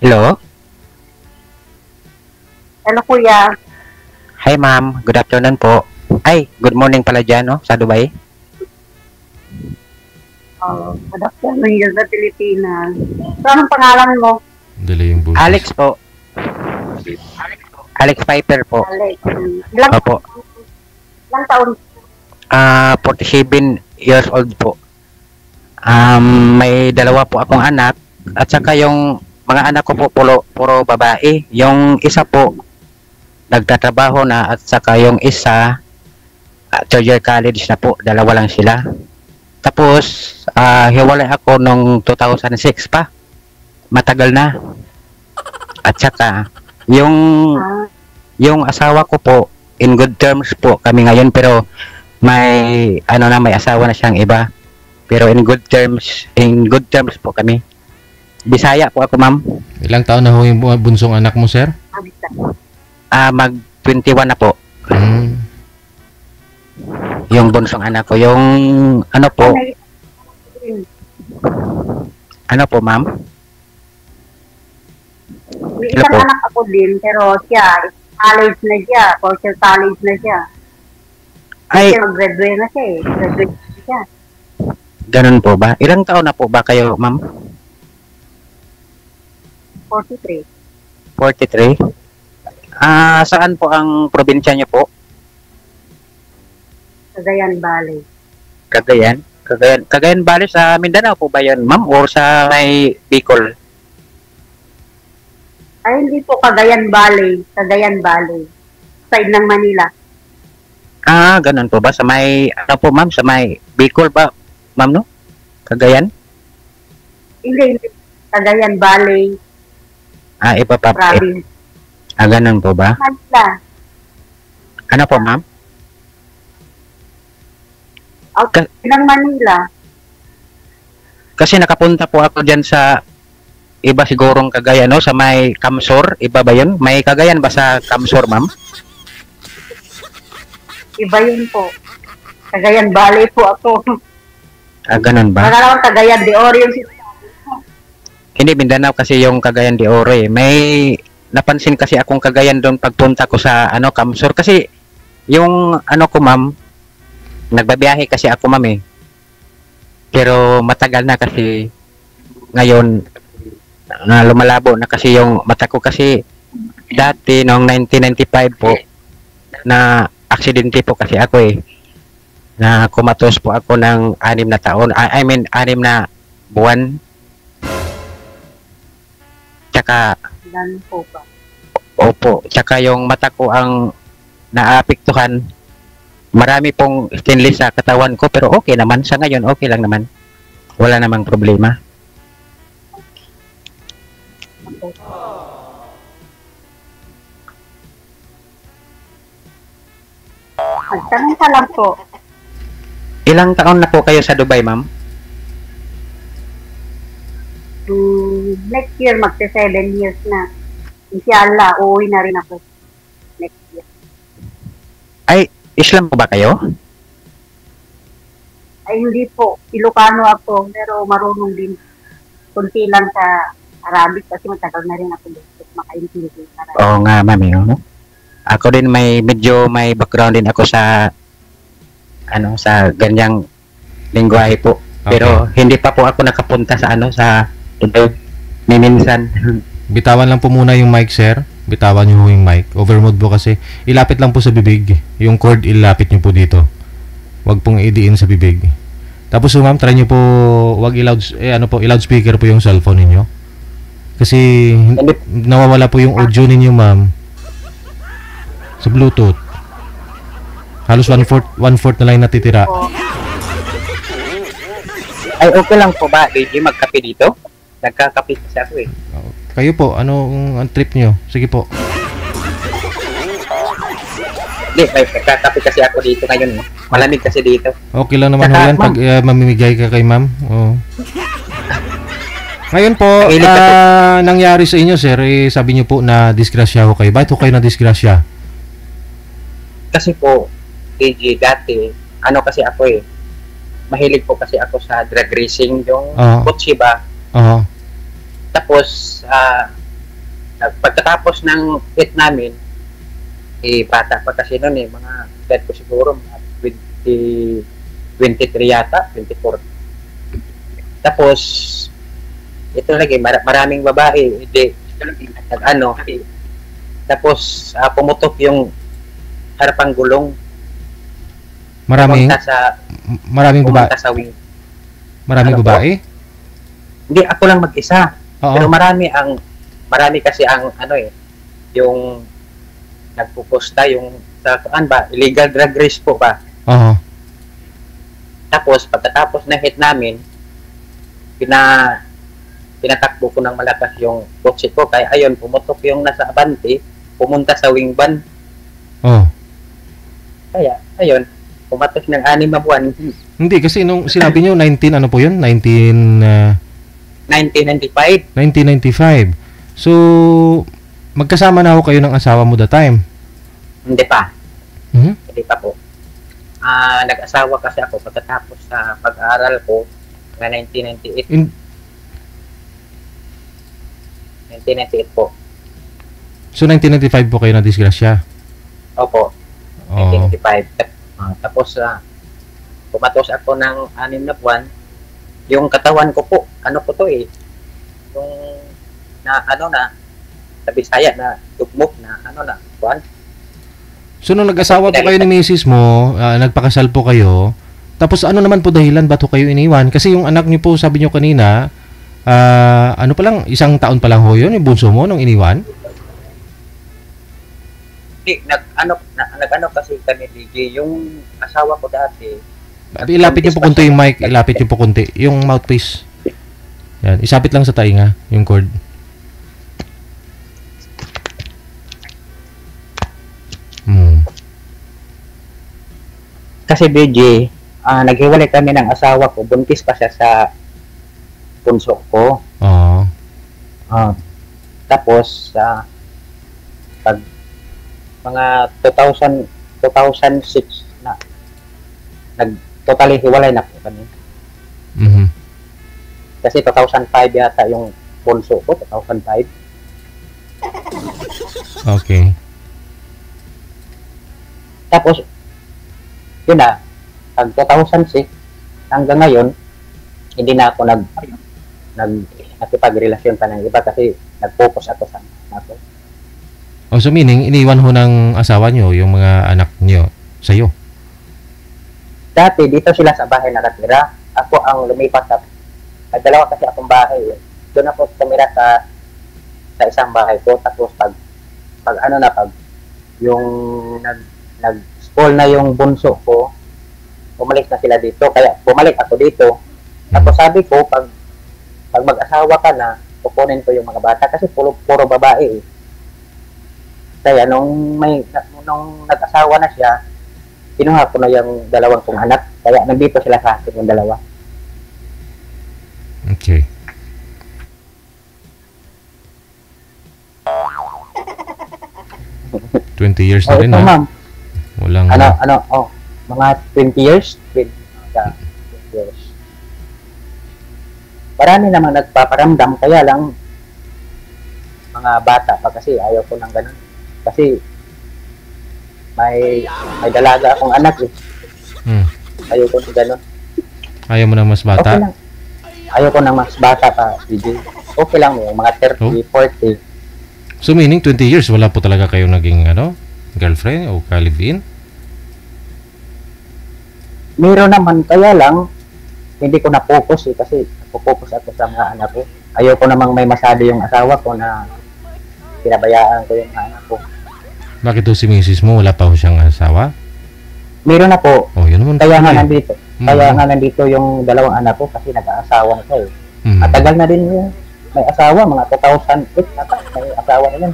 Hello? Hello, kuya. Hi, ma'am. Good afternoon po. Ay, good morning pala dyan, no? Sa Dubai. Good afternoon here sa Pilipinas. So, anong pangalan mo? Dali yung bullshit. Alex po. Alex Piper po. Alex. Ilang, Opo. ilang taon? 47 years old po. May dalawa po akong anak. At saka yung mga anak ko po puro babae. Yung isa po, nagtatrabaho na. At saka yung isa, third year college na po. Dalawa lang sila. Tapos, hiwalay ako nung 2006 pa. Matagal na. At saka, yung asawa ko po, in good terms po kami ngayon, pero may asawa na siyang iba. Pero in good terms po kami. Bisaya po ako, ma'am. Ilang taon na ho yung bunsong anak mo, sir? Mag 21 na po. Yung bunsong anak ko, yung ano po, ma'am? May Hello isang po. anak ako din, pero siya, college na siya, fourth college na siya. Ay, Kasi mag-graduate na siya eh. Graduate na siya. ganun po ba? Ilang taon na po ba kayo, ma'am? 43. 43? Saan po ang probinsya niyo po? Cagayan Valley. Cagayan Valley sa Mindanao po ba yan, ma'am? Or sa may Bicol? Ay, hindi po Cagayan Valley. Cagayan Valley. Side ng Manila. Ganun po ba? Sa may, ano po ma'am? Sa may Bicol ba, ma'am, no? Cagayan? Hindi. Cagayan Valley. Iba pa. Province. Ganun po ba? Manila. Ano po, ma'am? Out ng Manila. Kasi nakapunta po ako dyan sa iba sigurong Cagayan, no? Sa may Kamsor. Iba ba yun? May Cagayan ba sa Kamsor, ma'am? Iba yun po. Cagayan Valley po ako. Ganun ba? Magkakaroon Cagayan de Oro yung Hindi, Mindanao kasi yung Cagayan de Oro eh. May napansin kasi akong Cagayan doon pagpunta ko sa Kamsor. Kasi yung ko, ma'am, nagbabiyahe kasi ako, ma'am eh. Pero matagal na kasi ngayon na lumalabo na kasi yung mata ko kasi dati noong 1995 po na aksidente po kasi ako eh. Na kumatos po ako ng 6 na taon. I mean 6 na buwan. Tsaka Ganun po ba? opo, tsaka yung mata ko ang naapektuhan. Marami pong stainless sa katawan ko pero okay naman. Sa ngayon, okay lang naman. Wala namang problema. Magtanong ka lang po. Ilang taon na po kayo sa Dubai, ma'am? Next year, magte 7 years na. Inshallah, uuwi na rin ako. Next year. Ay, Islam po ba kayo? Ay, hindi po. Ilocano ako, pero marunong din. Kunti lang sa Arabic kasi matagal na rin ako dito. Makaintindi sa Arabic. Oo nga, ma'am. Ako din may background din ako sa sa ganyang lingwahe po. Pero hindi pa po ako nakapunta sa sa Dubai. Minsan. Bitawan lang po muna yung mic, sir. Bitawan nyo yung mic. Overmode po kasi. Ilapit lang po sa bibig. Yung cord, ilapit nyo po dito. Wag pong idiin sa bibig. Tapos ma'am, try nyo po, wag i-loudspeaker po yung cellphone ninyo. Kasi nawawala po yung audio ninyo, ma'am. Sa Bluetooth. Halos 1/4 na lang natitira. Ay, okay lang po ba, DJ, magkape dito? Nagkakape kasi ako eh. Kayo po, anong ang trip nyo? Sige po. Hindi, may nagkakape kasi ako dito ngayon. Malamig kasi dito. Okay lang naman ho yan pag mamimigay ka kay ma'am. Oo. Ngayon po, nangyari sa inyo, sir, sabi nyo po na disgrasya ho kayo. Bakit ho kayo na disgrasya? Kasi po, DJ, dati, kasi ako eh, mahilig po kasi ako sa drag racing, yung Oo. kotse ba. Oo. Tapos, pagkatapos ng hit namin, bata pa kasi noon mga edad ko siguro, mga 23 yata, 24. Tapos, ito lagi, maraming babae, hindi, nag-ano, tapos pumutok yung harapang gulong. Maraming Pumunta babae. sa wing. Maraming Ano po? babae? Hindi, ako lang mag-isa. Pero Oo. marami kasi ang yung nagpuposta yung sa illegal drug race po ba. Oo. Tapos pagkatapos na hit namin, pinatakbo ko ng malakas yung kotse ko, kaya ayun, pumutok yung nasa abante, pumunta sa wing van. Oo. Kaya ayun, pumatok ng 6 na buwan. Hindi, kasi nung sinabi nyo, 19, ano po yun? 1995. 1995. So, magkasama na ho kayo ng asawa mo that time? Hindi pa. Mhm. Hindi pa po. Nag-asawa kasi ako pagkatapos sa pag-aaral ko na 1998. 1998 po. So, 1995 po kayo na disgrasya? Opo, Oo. 1995. Tapos, pumatos ako ng 6 na buwan. Yung katawan ko po, ano po to yung sa Bisaya na tugmok na buwan. So, nung nag-asawa po kayo ni Mrs. mo, nagpakasal po kayo, tapos ano naman po dahilan ba't ho kayo iniwan? Kasi yung anak niyo po, sabi niyo kanina, ano pa lang, 1 taon pa lang ho yun, yung bunso mo nung iniwan? Hindi, nag-ano kasi kami, DJ, yung asawa ko dati. Ilapit niyo po kunti yung mic, ilapit niyo po kunti, yung mouthpiece. Yan, isapit lang sa tainga, yung cord. Kasi DJ, naghiwalay kami ng asawa ko, buntis pa siya sa punso ko. Oo. Tapos, pag mga 2006 na, totally hiwalay na po kami. Mhm. Kasi 2005 yata yung punso ko, 2005. Okay. Tapos, yun na, pag 2006, hanggang ngayon, hindi na ako nakipagrelasyon pa ng iba kasi nag-focus ako sa anak ko. Oh, so meaning, iniwan ho ng asawa nyo, yung mga anak nyo, sa'yo? Dati, dito sila sa bahay nakatira. Ako ang lumipat at dalawa kasi akong bahay. Doon ako tumira sa isang bahay ko. Tapos pag yung nag-school na yung bunso ko, bumalik na sila dito. Kaya bumalik ako dito. Tapos sabi ko, pag mag-asawa ka na, kukunin ko yung mga bata kasi puro babae. Kaya nung nag-asawa na siya, kinuha ko na yung 2 kong anak. Kaya nandito sila sa akin yung 2. Okay. $20 na rin, ito, ha? ma'am. Walang... Mga 20 years? 20 years. Marami namang nagpaparamdam, kaya lang mga bata pa kasi ayaw ko ng ganun. Kasi may dalaga akong anak Ayaw ko ng ganun. Ayaw mo na mas bata? Okay lang. Ayaw ko ng mas bata pa, DJ. Okay lang yung mga 30, 40. So meaning 20 years wala po talaga kayong naging girlfriend o ka-live-in? Meron naman, kaya lang hindi ko na-focus kasi focus ako sa mga anak ko. Ayaw ko namang may masyado yung asawa ko na pinabayaan ko yung anak ko. Bakit si Mrs. mo wala pa ho siyang asawa? Meron na po. Oh, yun naman. Kaya nga eh. nandito. Kaya nga nandito yung 2 anak ko kasi nag-aasawa na siya Mm. At tagal na din yung may asawa, mga 2008 nata, may asawa na yun.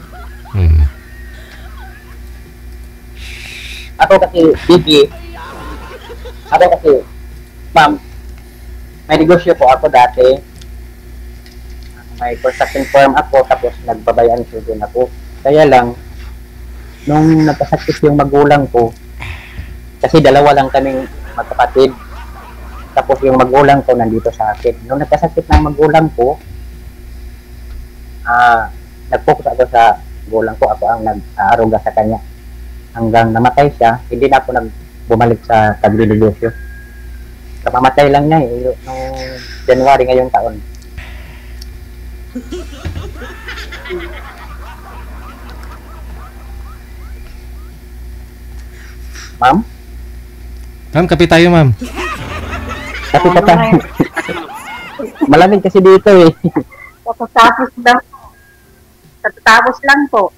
Ako kasi, Gigi, ma'am, may negosyo po ako dati. May construction firm ako, tapos nagbabayan ko din ako. Kaya lang, nung nagkasakit yung magulang ko, kasi 2 lang kaming magkapatid. Tapos yung magulang ko nandito sa akin. Nung nagkasakit ng magulang ko, nag-focus ako sa magulang ko. Ako ang nag-aaruga sa kanya. Hanggang namatay siya, hindi na ako bumalik sa pagdidilosyo. Kamamatay lang niya nung January ngayong taon. Ma'am? Ma'am, kape tayo, ma'am. Kasi tayo. Malamig kasi dito eh. Tapos lang po.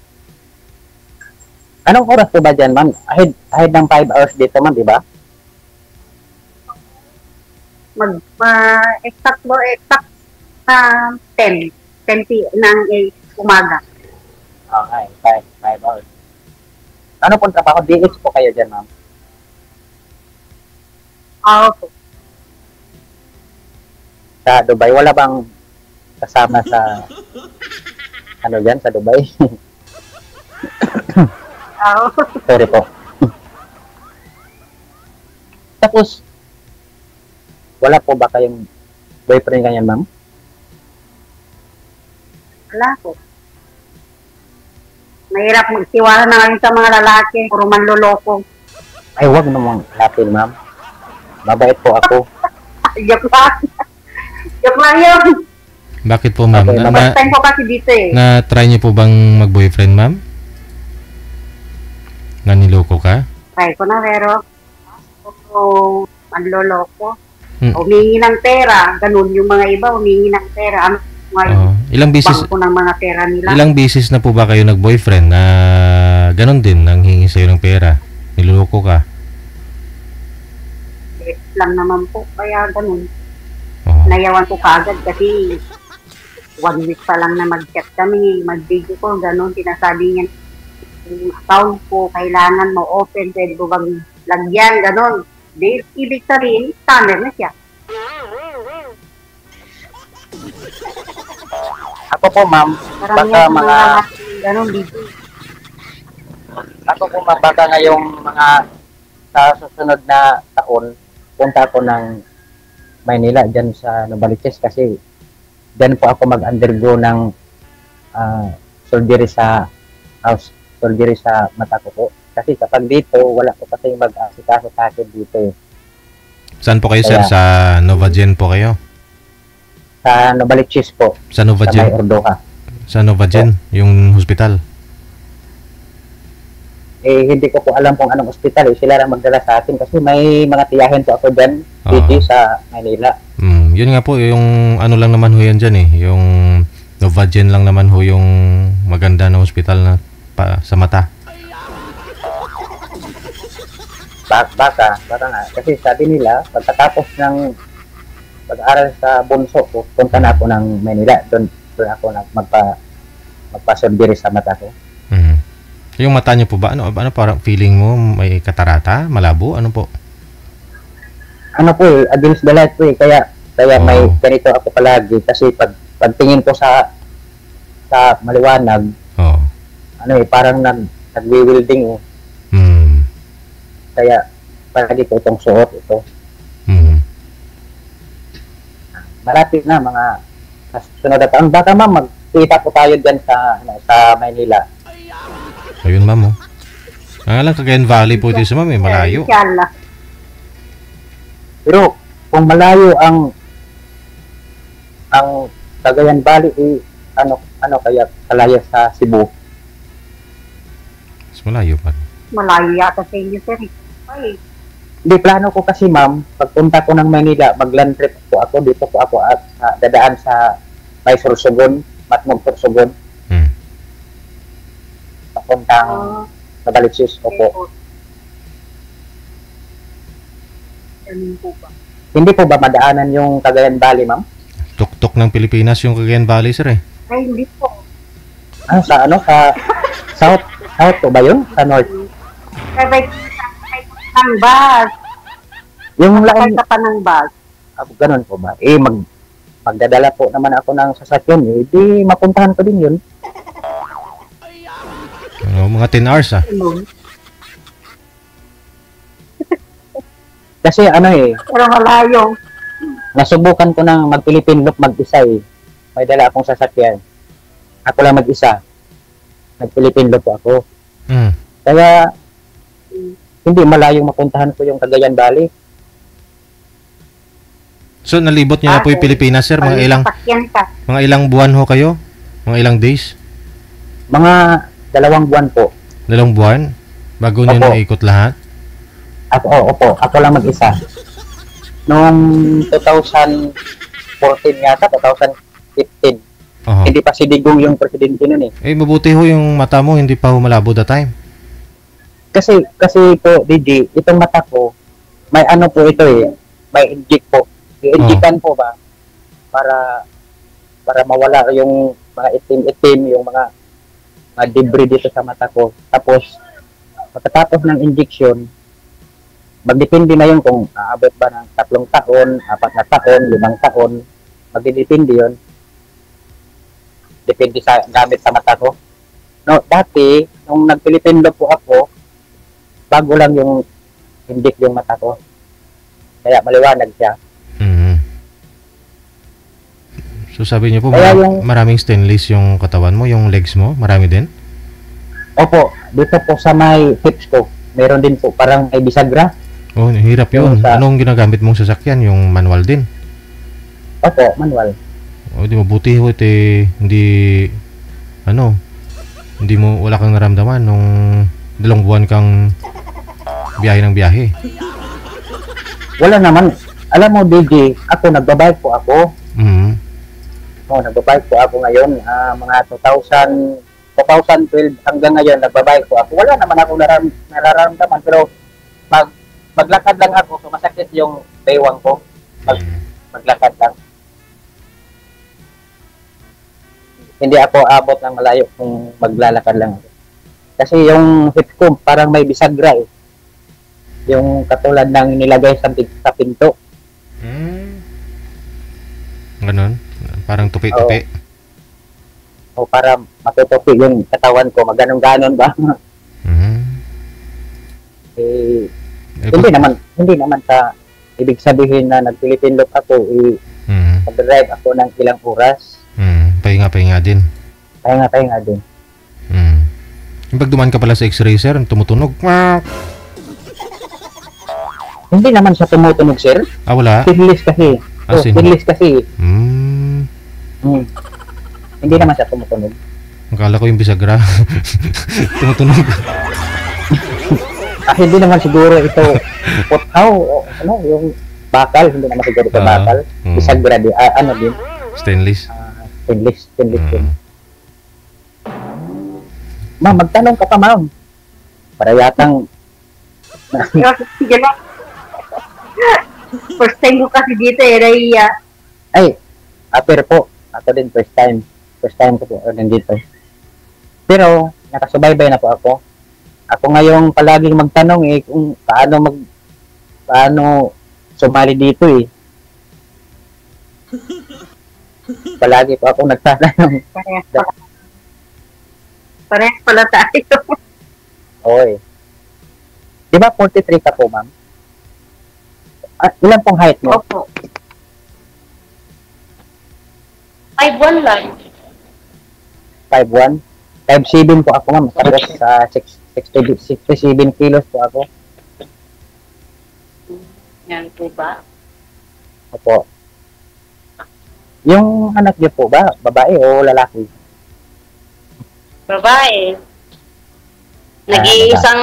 Anong oras po ba dyan, ma'am? Ahead ng 5 hours dito, ma'am, di ba? Exact 10 ng umaga. Okay, 5 hours. Ano pong trabaho? DH po kayo dyan, ma'am? Oo. Sa Dubai, wala bang kasama sa ano dyan, sa Dubai? Oo. Sorry po. Tapos, wala po ba kayong boyfriend ganyan, ma'am? Wala po. Mahirap magtiwala na ngayon sa mga lalaki. Puro manloloko. Ay, wag namang lapin, ma'am. Mabait po ako. Joke lang. Joke lang yun. Bakit po, ma'am? Okay, First time ko kasi dito eh. Na-try niyo po bang mag-boyfriend, ma'am? Naniloko ka? Try ko na pero manloloko. Hmm. Humingi ng pera. Ganun yung mga iba. Humingi ng pera. Ano ngayon? Ilang bisis Bangko ng mga pera nila. Ilang bisis na po ba kayo nag-boyfriend na ganun din, nang hingi sa'yo ng pera? Niloloko ka? Lang naman po. Kaya ganun. Oo. Nayawan ko kaagad kasi 1 week pa lang na mag-chat kami, mag-video ko, gano'n, sinasabi niya, yung account ko, kailangan mo open, pwede ko bang lagyan, gano'n. Di, ibig sabihin, scammer na siya. Ako po, ma'am, baka Karamihan mga... gano'n dito. Ako po, ma'am, baka ngayong mga sa susunod na taon, punta ako ng Maynila, dyan sa Novaliches, kasi dyan po ako mag-undergo ng surgery sa mata ko po. Kasi kapag dito, wala ko kasi mag-asikaso sa akin dito eh. Saan po kayo, sir? Kaya- Sa Novagen po kayo? Sa Novaliches po, Sa sa May Novagen? Ordoca. Sa Novagen, yung hospital? Eh, hindi ko po alam kung anong ospital eh. Sila lang magdala sa akin kasi may mga tiyahin po ako dyan, dito sa Manila. Yun nga po, yung ano lang naman ho yan dyan eh. Yung Novagen lang naman ho yung maganda na hospital na sa mata. Baka nga. Kasi sabi nila, pagkatapos ng pag-aaral sa bunso ko, punta na ako ng Manila. Doon ako magpa-surgery sa mata ko. Yung mata niyo po ba? Ano parang feeling mo may katarata? Malabo? Ano po? Ano po, against the light po eh. Kaya may ganito ako palagi. Kasi pagtingin ko sa maliwanag, ano eh, parang nagwi-wielding eh. Kaya palagi ko itong suot ito. Malapit na mga sunod na taon. Baka ma'am, magkita po tayo dyan sa Maynila. Ayun, ma'am. Lang Cagayan Valley po dito sa ma'am, malayo. Inshallah. Pero kung malayo ang Cagayan Valley, eh, ano kaya kalayo sa Cebu? Mas malayo pa. Malayo yata sa inyo, sir. Ay, Hindi, plano ko kasi ma'am, pagpunta ko ng Manila, mag-land trip po ako, dito po ako at dadaan sa May Sorsogon, Matmog Sorsogon, papuntang Novaliches po. ganun po ba? Hindi po ba madaanan yung Cagayan Valley, ma'am? Tuktok ng Pilipinas yung Cagayan Valley, sir eh. Ay, hindi po. Sa South po ba yun? Sa North? Sabay ng bus. Yung Sakay laon, ka pa ng bus. ganun po ba? Eh, magdadala po naman ako ng sasakyan, eh, di mapuntahan ko din yun. Mga 10 hours ah. Ganun. Kasi ano eh, Pero malayo. nasubukan ko ng mag-Philippine loop mag-isa eh. May dala akong sasakyan. Ako lang mag-isa. Nag-Philippine loop po ako. Mm. Kaya, hindi malayong mapuntahan ko yung Cagayan Valley. So, nalibot niyo na po yung Pilipinas, sir? Sasakyan ka. Mga ilang buwan ho kayo? Mga ilang days? Mga 2 buwan po. 2 buwan? Bago niyo Opo. naikot lahat? Opo. Ako lang mag-isa. Noong 2014 yata, 2015. Oho. Hindi pa si Digong yung presidente nun eh. Eh, mabuti ho yung mata mo, hindi pa ho malabo that time. Kasi po, DJ, itong mata ko, may ano po ito eh, may inject po. I-injectan po ba para mawala yung mga itim-itim, yung mga debris dito sa mata ko. Tapos, pagkatapos ng injection, magdepende na yun kung aabot ba ng 3 taon, 4 na taon, 5 taon, magdidepende yun. Depende sa gamit sa mata ko. No, dati, nung nag-Philippine Loop po ako, bago lang yung inject yung mata ko. Kaya maliwanag siya. Mm. So, sabi niyo po, Kaya maraming stainless yung katawan mo, yung legs mo, marami din? Opo, dito po sa may hips ko, meron din po parang may bisagra. Oh, hirap yun. Yung sa- Anong ginagamit mong sasakyan? Yung manual din? Opo, manual. O, di mabuti ho, hindi mo, wala kang naramdaman nung 2 buwan kang biyahe ng biyahe. Wala naman. Alam mo, DJ, ako nagbabike po ako. Mm. Nagbabike po ako ngayon, mga 2012 hanggang ngayon, nagbabike po ako. Wala naman ako nararamdaman, pero maglakad lang ako, so masakit yung baywang ko. Maglakad lang. Hindi ako abot ng malayo kung maglalakad lang ako. Kasi yung hip ko parang may bisagra eh. Yung katulad ng nilagay sa pinto. Ganon? Parang tupi-tupi. O para matutupi yung katawan ko, maganon-ganon ba? Mm. Eh, Eh, hindi naman sa ibig sabihin na nag-Philippine Loop ako, mag-drive ako ng ilang oras. Pahinga-pahinga din. Pahinga din. Yung pag dumaan ka pala sa X-ray, sir, tumutunog. Hindi naman siya tumutunog, sir. Wala? Stainless kasi. Stainless kasi. Hindi naman siya tumutunog. Akala ko yung bisagra. Tumutunog. Hindi naman siguro ito puthaw o yung bakal, hindi naman siguro ito bakal. Bisagra din, din. Stainless. Stainless din. Ma'am, magtanong ka pa, ma'am. Para yatang Sige lang. First time ko kasi dito Raya. Aper po. Ako din, first time. First time ko po nandito. Pero, nakasubaybay na po ako. Ako ngayong palaging magtanong kung paano sumali dito eh. Palagi po ako nagtatanong. Parehas pala tayo. Oy. Di ba 43 ka po, ma'am? Ilan pong height mo? Opo. 5'1" lang. 5'1"? 5'7" po ako, ma'am. Tapos sa 67 kilos po ako. Yan po ba? Opo. Yung anak niyo po ba, babae o lalaki? Babae. Nag-iisang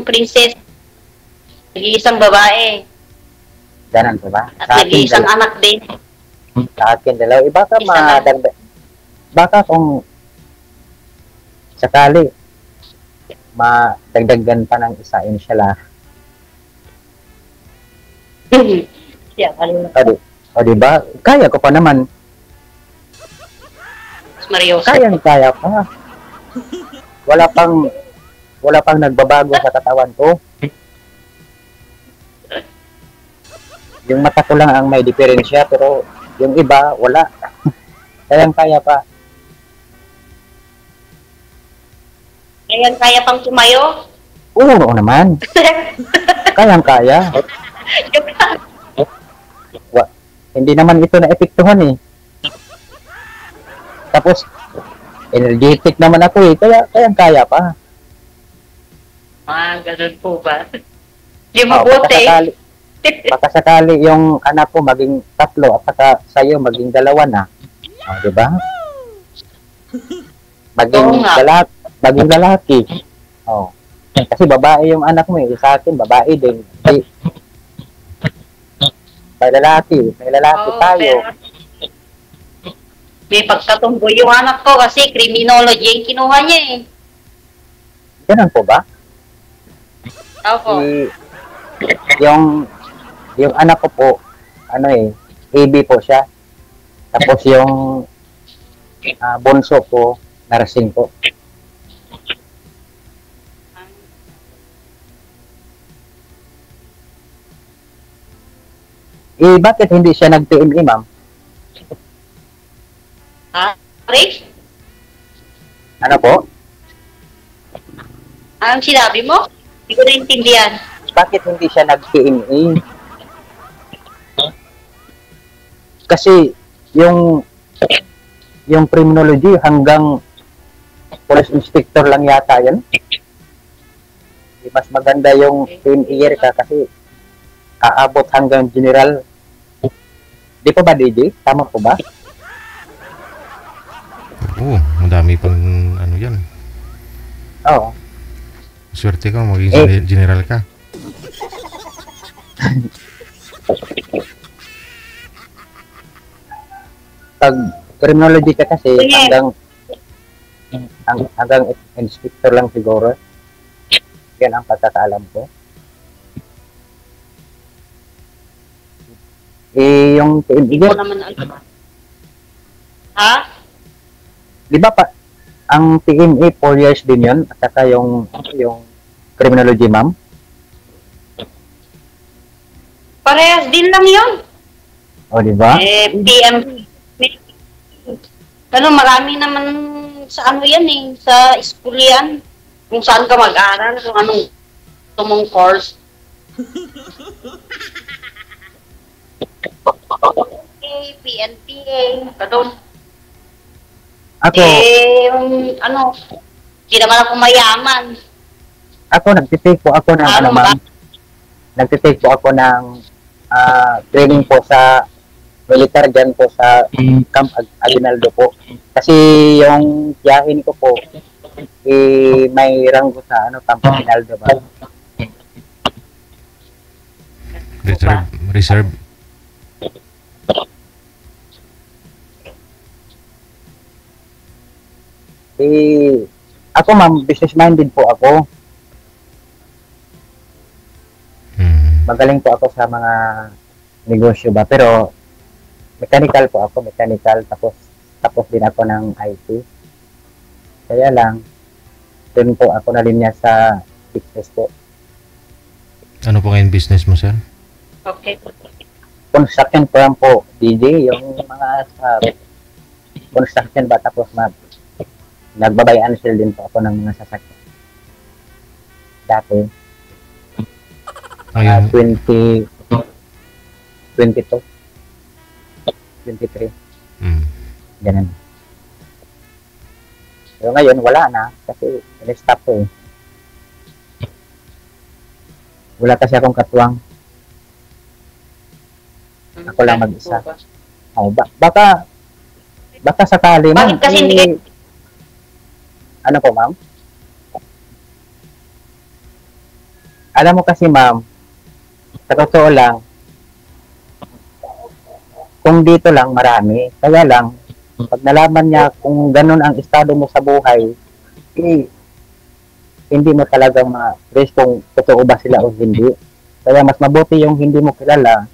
princess. Nag-iisang babae. Ganon po ba? At nag-iisang anak din. Sa akin dalawa. Baka madagdag. Baka kung sakali madagdagan pa ng isa, inshallah. Siya, ano na. O diba? Kaya ko pa naman. Mariosa. Kaya pa. Wala pang nagbabago sa katawan ko. Yung mata ko lang ang may diferensya, pero yung iba, wala. Kaya pa. Ayan, kaya pang tumayo? Oo naman. Kaya. hindi naman ito naepektuhan eh. Tapos, energetic naman ako eh, kaya pa. Ganun po ba? Di Oh, mabuti. baka sakali yung anak ko maging 3 at saka sa'yo maging 2 na. Oh, di ba? Oo nga. Maging lalaki. Oh. Kasi babae yung anak mo eh. Sa akin, babae din. Kasi, may lalaki Oo, tayo. pero may pagkatumboy yung anak ko kasi criminology yung kinuha niya eh. Ganun po ba? Opo. Yung anak ko po, AB po siya. Tapos yung bunso ko, nursing po. Bakit hindi siya nag-PME, ma'am? Rick? Ano po? Anong sinabi mo? Hindi ko naintindihan. Bakit hindi siya nag-PME? Kasi yung criminology hanggang police inspector lang yata yan. Mas maganda yung PME ka kasi aabot hanggang general. Di pa ba, DJ? Tama po ba? Oo, madami pang ano yan. Oo. Swerte ka, maging general ka. Pag criminology ka kasi hanggang inspector lang siguro. Yan ang pagkakaalam ko. Yung Hindi ko naman alam. Ha? Di ba ang TMA 4 years din yun? At saka yung criminology, ma'am? Parehas din lang yun. O, di ba? PM. Marami naman sa yan eh, sa school yan. Kung saan ka mag-aral, kung anong tumong course. PNPA, ganun. Ako, hindi naman ako mayaman. nagtitake po ako ng, ma'am? Nagtitake po ako ng training po sa military dyan po sa Camp Aguinaldo po. Kasi yung tiyahin ko po, may ranggo sa Camp Aguinaldo ba? Reserve. Ako ma'am, business-minded po ako. Magaling po ako sa mga negosyo ba, pero mechanical po ako, tapos din ako ng IT. Kaya lang, doon po ako nalinya sa business po. Ano po ngayon business mo, sir? Okay. Construction firm po, DJ, yung mga sa construction ba, tapos nagbabay and sell din po ako ng mga sasakyan. Dati, Ngayon, 22, 23, ganun. Pero ngayon, wala na, kasi in-stop ko eh. Wala kasi akong katuwang. Ako lang mag-isa. Oh, baka sakali, ma'am. Bakit kasi hindi Ano po, ma'am? Alam mo kasi, ma'am, sa totoo lang, kung dito lang marami, kaya lang, pag nalaman niya kung ganun ang estado mo sa buhay, hindi mo talaga ma-trace kung totoo ba sila o hindi. Kaya mas mabuti yung hindi mo kilala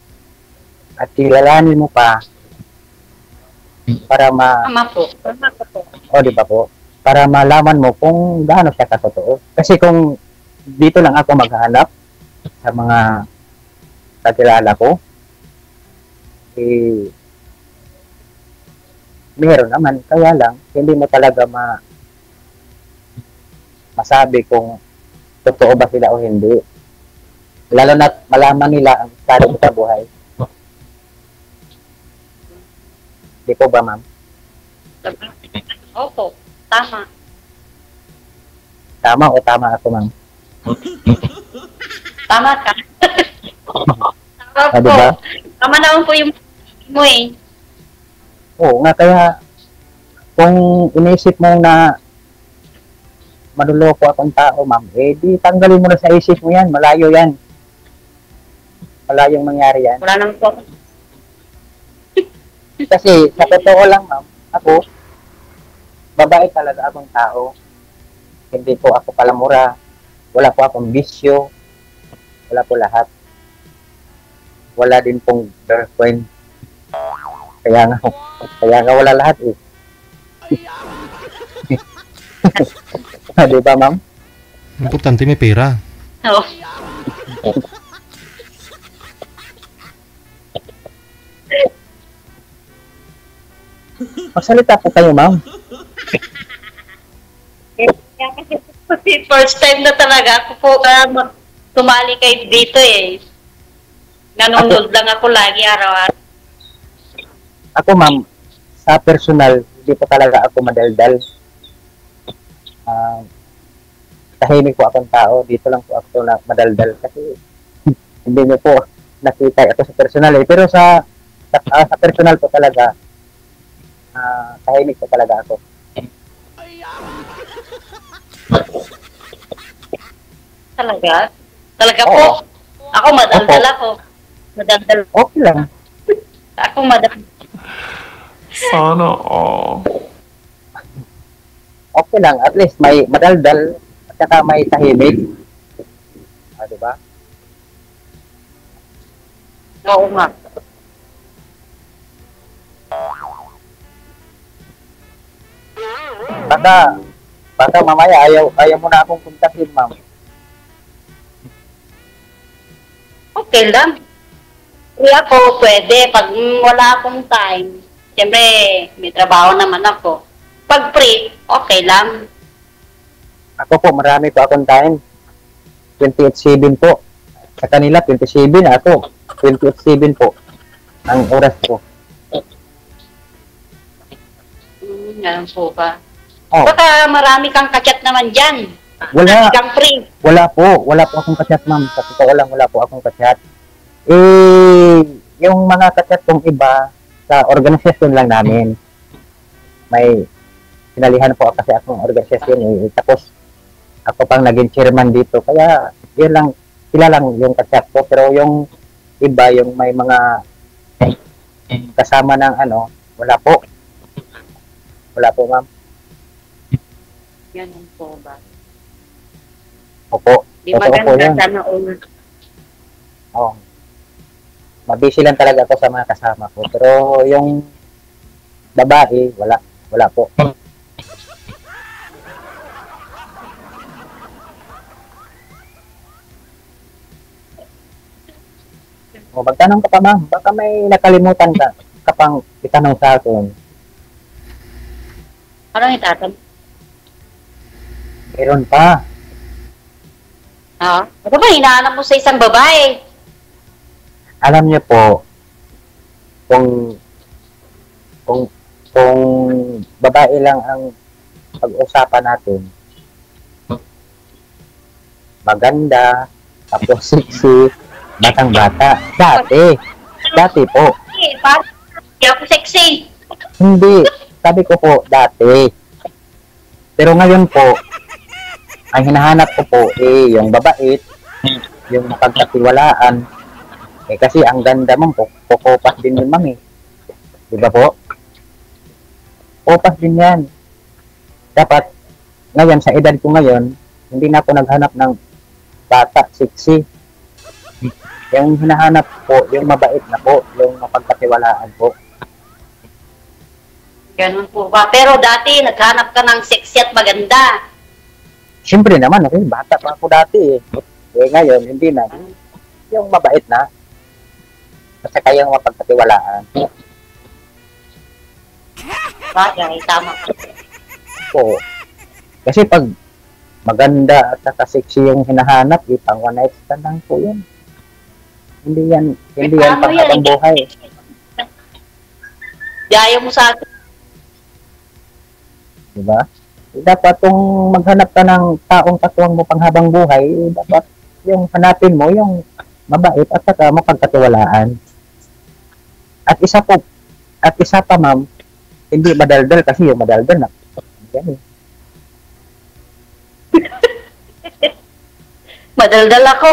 at kilalanin mo pa para Tama po. o di ba po? Para malaman mo kung gaano siya katotoo. Kasi kung dito lang ako maghahanap sa mga kakilala ko, meron naman. Kaya lang, hindi mo talaga masabi kung totoo ba sila o hindi. Lalo na malaman nila ang estado mo sa buhay. Di po ba, ma'am? Opo, tama. Tama o tama ako, ma'am? Tama ka. Tama Ah, po. diba? Tama naman po yung mo eh. Oo nga, kaya kung inisip mo na manloloko akong tao, ma'am, eh di tanggalin mo na sa isip mo yan. Malayo yan. Malayong mangyari yan. Wala naman po. Kasi sa totoo lang, ma'am, ako, babae talaga akong tao. Hindi po ako palamura. Wala po akong bisyo. Wala po lahat. Wala din pong girlfriend. Kaya nga wala lahat eh. Di ba, ma'am? Importante may pera. Oo. Magsalita po kayo, ma'am. Kaya kasi first time na talaga ako po tumali kayo dito eh. Nanonood lang ako lagi araw-araw. Ako, ma'am, sa personal, hindi po talaga ako madaldal. Tahimik po akong tao. Dito lang po ako na madaldal kasi hindi niyo po nakita ako sa personal eh. Pero sa personal po talaga, tahimik po talaga ako. Talaga? Talaga Oo. po? Ako madaldal Opo. ako. Madaldal. Okay lang. Ako madaldal. Sana all. Okay lang. At least may madaldal at saka may tahimik. Diba? Oo nga. Baka mamaya ayaw mo na akong kontakin, ma'am. Okay lang. Kaya ako pwede. Pag wala akong time, siyempre may trabaho naman ako. Pag free, okay lang. Ako po, marami po akong time. 28/7 po. Sa kanila, 27. Ako, 28/7 po. Ang oras ko. Ganun po ba? Oh, Baka marami kang kachat naman dyan. wala. Kang free. Wala po. Wala po akong kachat, ma'am. Sa totoo lang, wala po akong kachat. Eh, yung mga kachat kong iba, sa organisasyon lang namin. May sinalihan po kasi akong organisasyon eh. Tapos, ako pang naging chairman dito. Kaya, yun lang, sila lang yung kachat ko. Pero yung iba, yung may mga kasama ng ano, wala po. Wala po, ma'am. Ganun po ba? Opo. Di Totoo po maganda yun. sana all. Oh. Mabisi lang talaga ako sa mga kasama ko. Pero yung babae, wala. Wala po. O, magtanong ka pa, ma'am. Baka may nakalimutan ka pang itanong sa akin. Anong itatanong? Meron pa. Ha? Ano ba hinahanap mo sa isang babae? Alam niyo po, kung babae lang ang pag-usapan natin, maganda, tapos sexy, batang-bata. Dati po. Eh, parang hindi ako sexy. Hindi. Sabi ko po, dati. Pero ngayon po, ang hinahanap ko po, yung babait, yung pagkatiwalaan. Kasi ang ganda mo, pukopas din yun, mami. Diba po? Pukopas din yan. Dapat, ngayon, sa edad ko ngayon, hindi na ako naghanap ng bata, sexy. Yung hinahanap po, yung mabait na po, yung mapagkatiwalaan po. Ganun po ba? Pero dati, naghanap ka ng sexy at maganda. Siyempre naman, okay, bata pa ako dati eh. Ngayon, hindi na. Yung mabait na. At saka yung mapagkatiwalaan. Bagay, tama ka. Po. Kasi pag maganda at saka sexy yung hinahanap, pang one night stand lang po yun. Hindi yan Ano pang habang buhay. Gaya mo sa akin. Diba? Dapat kung maghanap ka ng taong katuwang mo panghabang buhay, dapat yung hanapin mo yung mabait at saka mapagkatiwalaan. At isa pa ma'am, hindi madaldal kasi yung madaldal na. Yan eh. Madaldal ako.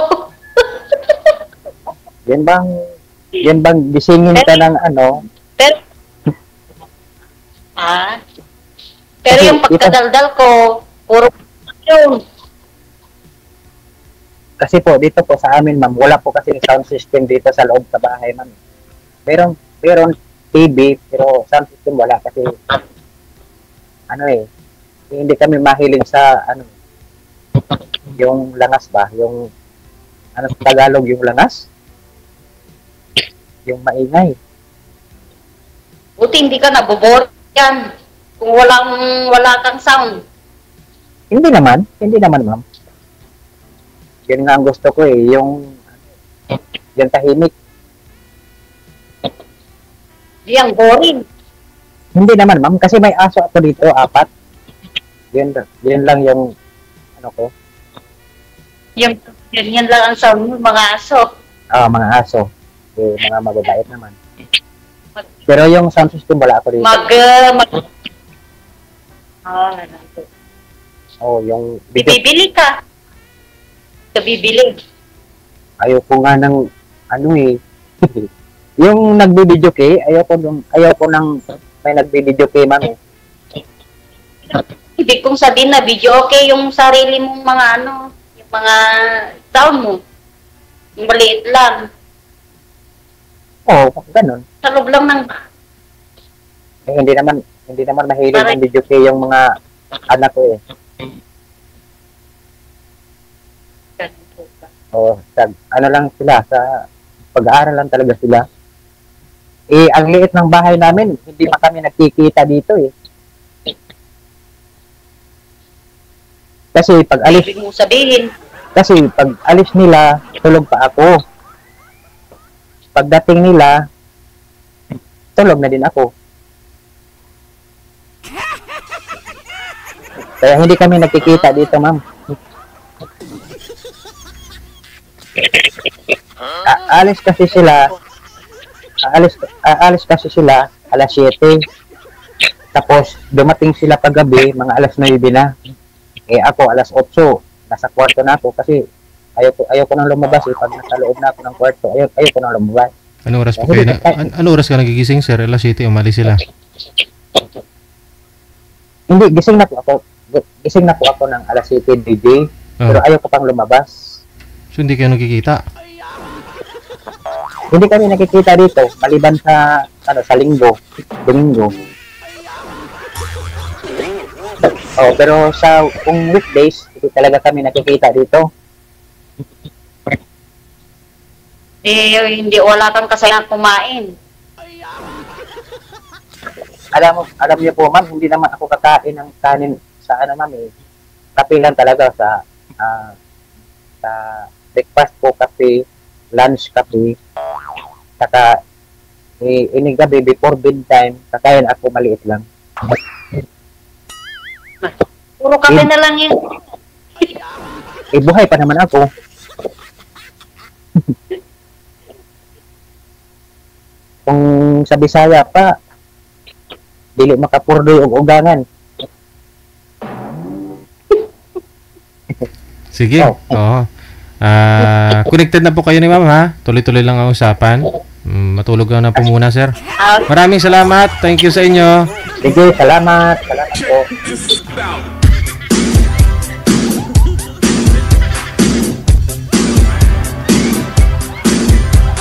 Yan bang gisingin ka ng ano? Pero, pero Kasi yung pagkadaldal ko, puro yun. Kasi po, dito po sa amin, ma'am, wala po kasi sound system dito sa loob sa bahay, ma'am. Meron TV, pero sound system wala kasi, ano eh, hindi kami mahilig sa, ano, yung langas ba? Yung, ano sa Tagalog, yung langas? Yung maingay. Buti hindi ka nabobor yan. Kung wala kang sound. Hindi naman, ma'am. Yun nga ang gusto ko eh, yung tahimik. Di ang boring. Hindi naman, ma'am, kasi may aso ako dito, 4. Yun lang yung, ano ko, Yan lang ang sound mo, mga aso. mga aso. Eh, mga mababait naman. Pero yung sound system wala ako dito. Yung video, Bibili ka. Bibili. ayoko nga ng, ano eh, yung nagbi-video kay, ayoko ng may nagbi-video kay, ma'am. Ibig kong sabihin na video okay yung sarili mong mga yung mga sound mo. Yung maliit lang. Oo, ganun. Sa loob lang ng Eh, hindi naman mahilig ng video kay yung mga anak ko eh. Ano lang sila, sa pag-aaral lang talaga sila. Eh, ang liit ng bahay namin, hindi pa kami nakikita dito eh. Kasi pag alis ibig mong sabihin. nila, tulog pa ako. Pagdating nila, tulog na din ako. Kaya hindi kami nakikita dito, ma'am. Aalis kasi sila alas 7. Tapos dumating sila paggabi mga alas 9 na. Eh ako alas 8 nasa kwarto na ako kasi ayoko nang lumabas eh. Pag nasa loob na ako ng kwarto, ayoko nang lumabas. Anong oras po kayo anong oras ka nagigising, sir? Alas 7 umalis sila. Hindi, gising na po ako ng alas 7 DJ. Pero ayoko pang lumabas. So hindi kayo nagkikita? Hindi kami nakikita dito maliban sa linggo, Domingo. Pero kung weekdays, hindi talaga kami nakikita dito. Hindi wala kang kasayang kumain. Alam niyo po, ma'am, hindi naman ako kakain ng kanin sa ma'am eh. Kape lang talaga sa breakfast ko, kape, lunch kape, saka gabi before bedtime, kakain ako maliit lang. Puro kape na lang yun. Buhay pa naman ako. Kung sa Bisaya pa, dili makapurdoy og ugangan. Sige. Oo. Connected na po kayo ni ma'am ha. Tuloy-tuloy lang ang usapan. Matulog na po muna, sir. Maraming salamat. Thank you sa inyo. Sige, salamat. Salamat po.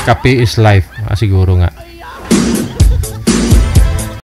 Kape is life. Siguro nga.